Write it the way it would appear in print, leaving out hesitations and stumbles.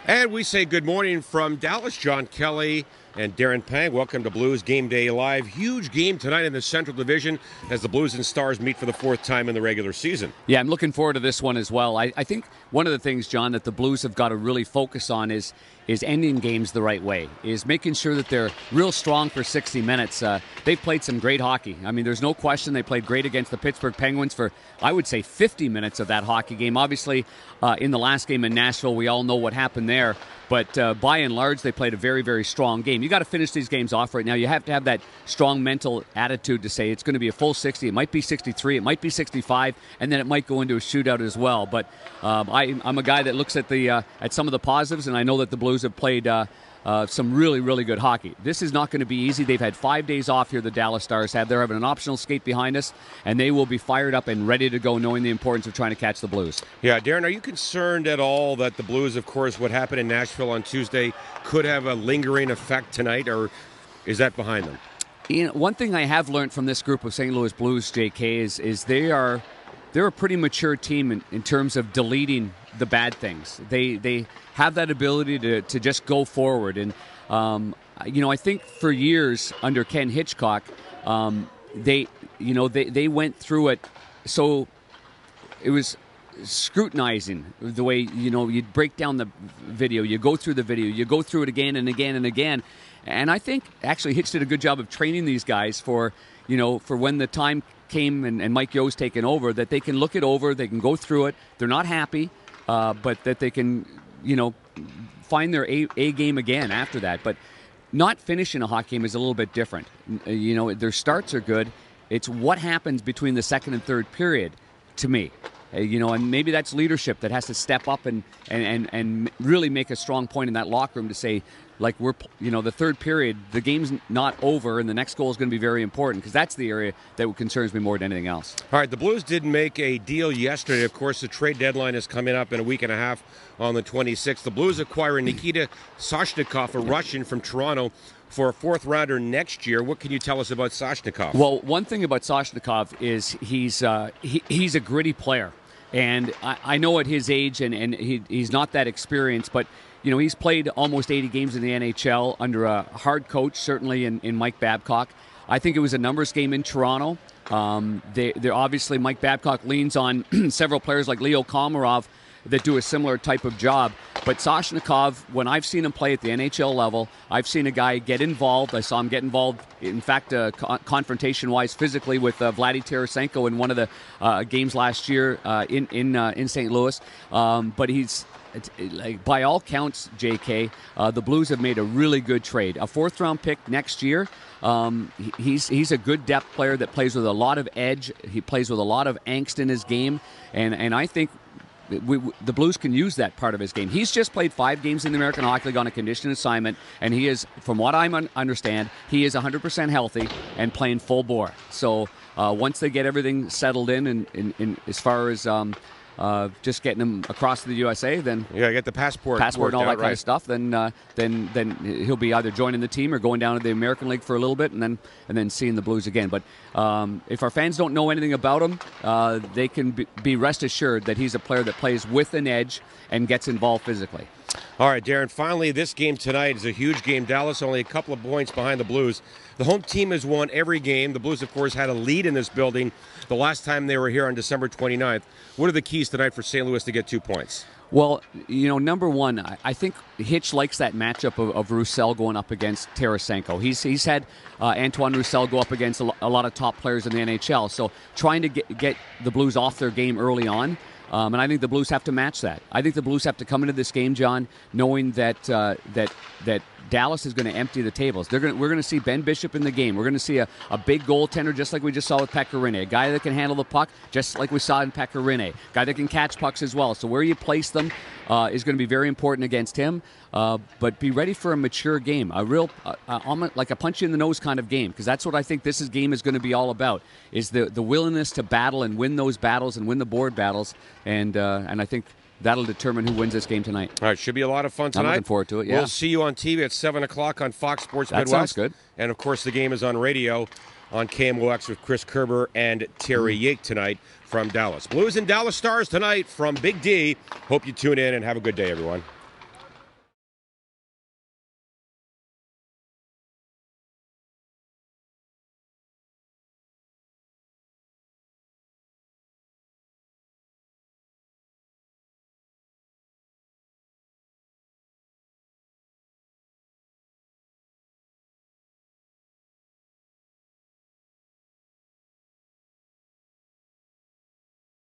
And we say good morning from Dallas. John Kelly and Darren Pang. Welcome to Blues Game Day Live. Huge game tonight in the Central Division as the Blues and Stars meet for the fourth time in the regular season. Yeah, I'm looking forward to this one as well. I think one of the things, John, that the Blues have got to really focus on is ending games the right way, is making sure that they're real strong for 60 minutes. They've played some great hockey. I mean, there's no question they played great against the Pittsburgh Penguins for, I would say, 50 minutes of that hockey game. Obviously, in the last game in Nashville, we all know what happened there. But by and large, they played a very, very strong game. You got to finish these games off right now. You have to have that strong mental attitude to say it's going to be a full 60. It might be 63. It might be 65, and then it might go into a shootout as well. But I'm a guy that looks at some of the positives, and I know that the Blues have played some really, really good hockey. This is not going to be easy. They've had 5 days off here, the Dallas Stars have. They're having an optional skate behind us, and they will be fired up and ready to go, knowing the importance of trying to catch the Blues. Yeah, Darren, are you concerned at all that the Blues, of course, what happened in Nashville on Tuesday could have a lingering effect tonight, or is that behind them? You know, one thing I have learned from this group of St. Louis Blues, JK, is they're a pretty mature team in terms of deleting the bad things. They have that ability to just go forward. And, I think for years under Ken Hitchcock, they went through it. So it was scrutinizing the way, you'd break down the video, you go through the video, you go through it again and again and again. And I think actually Hitch did a good job of training these guys for when the time came and Mike Yo's taken over, that they can look it over, they can go through it. They're not happy, but that they can, find their A game again after that. But not finishing a hockey game is a little bit different. Their starts are good. It's what happens between the second and third period, to me. And maybe that's leadership that has to step up and really make a strong point in that locker room to say, like, the third period, the game's not over, and the next goal is going to be very important, because that's the area that concerns me more than anything else. All right, the Blues did make a deal yesterday. Of course, the trade deadline is coming up in a week and a half on the 26th. The Blues acquiring Nikita Soshnikov, a Russian from Toronto, for a fourth rounder next year. What can you tell us about Soshnikov? Well, one thing about Soshnikov is he's a gritty player. And I know at his age, and he's not that experienced, but he's played almost 80 games in the NHL under a hard coach, certainly in Mike Babcock. I think it was a numbers game in Toronto. They're obviously, Mike Babcock leans on several players like Leo Komarov that do a similar type of job. But Soshnikov, when I've seen him play at the NHL level, I've seen a guy get involved. I saw him get involved, in fact, confrontation-wise, physically with Vladdy Tarasenko in one of the games last year in St. Louis. But he's, by all counts, JK, the Blues have made a really good trade. A fourth-round pick next year. He's a good depth player that plays with a lot of edge. He plays with a lot of angst in his game, and I think the Blues can use that part of his game. He's just played 5 games in the American Hockey League on a conditioned assignment, and he is, from what I understand, he is 100% healthy and playing full bore. So once they get everything settled in as far as just getting him across to the USA, then get the passport and all that out, kind of stuff. Then he'll be either joining the team or going down to the American League for a little bit, and then seeing the Blues again. But if our fans don't know anything about him, they can be rest assured that he's a player that plays with an edge and gets involved physically. All right, Darren, finally, this game tonight is a huge game. Dallas only a couple of points behind the Blues. The home team has won every game. The Blues, of course, had a lead in this building the last time they were here on December 29th. What are the keys tonight for St. Louis to get 2 points? Well, number one, I think Hitch likes that matchup of Roussel going up against Tarasenko. He's had Antoine Roussel go up against a lot of top players in the NHL. So trying to get the Blues off their game early on, and I think the Blues have to match that. I think the Blues have to come into this game, John, knowing that Dallas is going to empty the tables. We're going to see Ben Bishop in the game. We're going to see a big goaltender, just like we just saw with Pekka Rinne, a guy that can handle the puck, just like we saw in Pekka Rinne, a guy that can catch pucks as well. So where you place them is going to be very important against him. But be ready for a mature game, a real, like a punch you in the nose kind of game, because that's what I think this game is going to be all about, is the willingness to battle and win those battles and win the board battles. And I think that'll determine who wins this game tonight. All right, should be a lot of fun tonight. I'm looking forward to it, yeah. We'll see you on TV at 7 o'clock on Fox Sports Midwest. That sounds good. And, of course, the game is on radio on KMOX with Chris Kerber and Terry Yake tonight from Dallas. Blues and Dallas Stars tonight from Big D. Hope you tune in and have a good day, everyone.